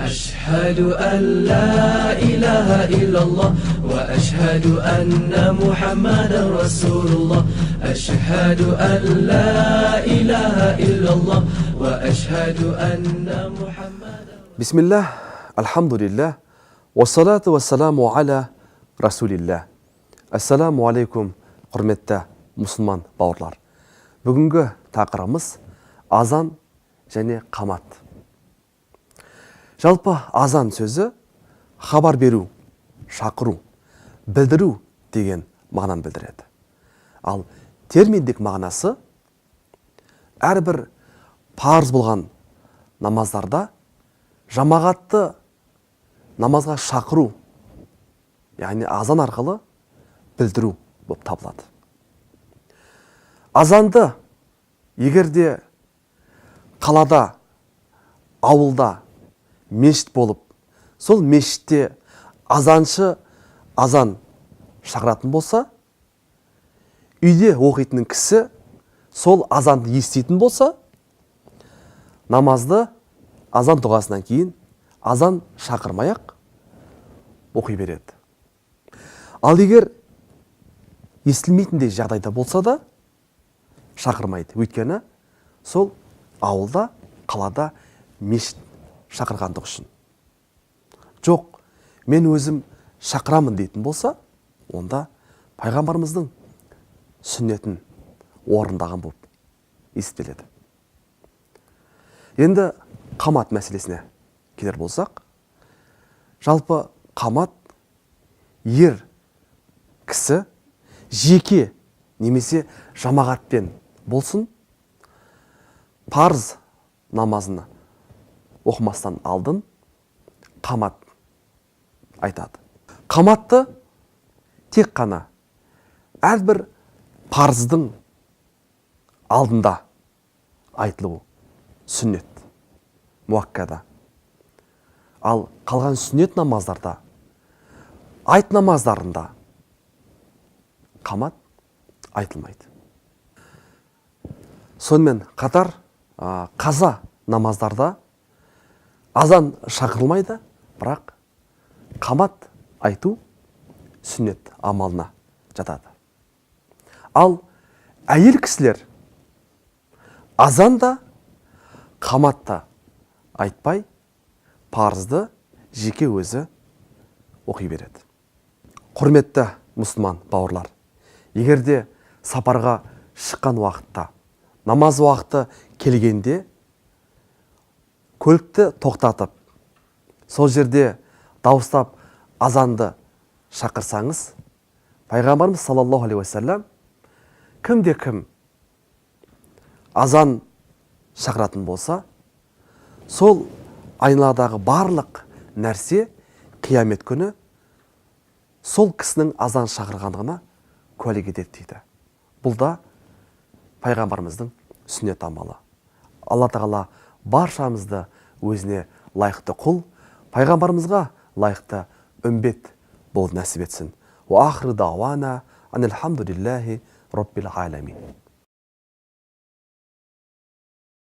أشهد أن لا إله إلا الله وأشهد أن محمدا رسول الله أشهد أن لا إله إلا الله وأشهد أن محمدا بسم الله الحمد لله والصلاة والسلام على رسول الله. Ассаламу алейкум, құрметті мұсылман бауырлар. Бүгінгі тақырыбымыз азан және қамат. Жалпы азан сөзі хабар беру, шақыру, білдіру деген мағынаны білдіреді. Ал терминдік мағынасы әрбір парыз болған намаздарда жамағатты намазға шақыру, яғни азан арқылы білдіру болып табылады. Азанды егерде қалада, ауылда мешіт болып, сол мешітте азаншы азан шақыратын болса, үйде оқитын кісі сол азанды еститін болса, намазды азан дұғасынан кейін азан шақырмай-ақ оқи береді. Ал егер естілмейтіндей жағдайда болса да шақырмайды. Өйткені сол ауылда, қалада мешіт шақырғандық үшін. Жоқ, мен өзім шақырамын дейтін болса, онда пайғамбарымыздың сүннетін орындаған болып естіледі. Енді қамат мәселесіне келер болсақ, жалпы қамат ер кісі жеке немесе жамағатпен болсын, парыз намазını оқымастан алдын қамат айтады. Қаматты тек қана әрбір парыздың алдында айтылу сүннет, муаккада. Ал қалған сүннет намаздарда, айт намаздарында қамат айтылмайды. Сонымен қатар қаза намаздарда азан шақырылмайды, бірақ қамат айту сүннет амалына жатады. Ал әйел кісілер азанда қаматта айтпай, парызды жеке өзі оқи береді. Құрметті мұсылман бауырлар, егерде сапарға шыққан уақытта, намаз уақыты келгенде, көлікті тоқтатып, сол жерде дауыстап азанды шақырсаңыз, пайғамбарымыз саллаллаху алейхи уассалам кімде-кім азан шақыратын болса, сол айналадағы барлық нәрсе қиямет күні сол кісінің азан шақырғандығына куәлік етеді дейді. Бұл да пайғамбарымыздың сүннет амалы. Алла тағала баршамызды өзіне лайықты құл, пайғамбарымызға лайықты үмбет болып нәсіп етсін. Ва ахру дауана анил хамдулиллахи раббил аламин.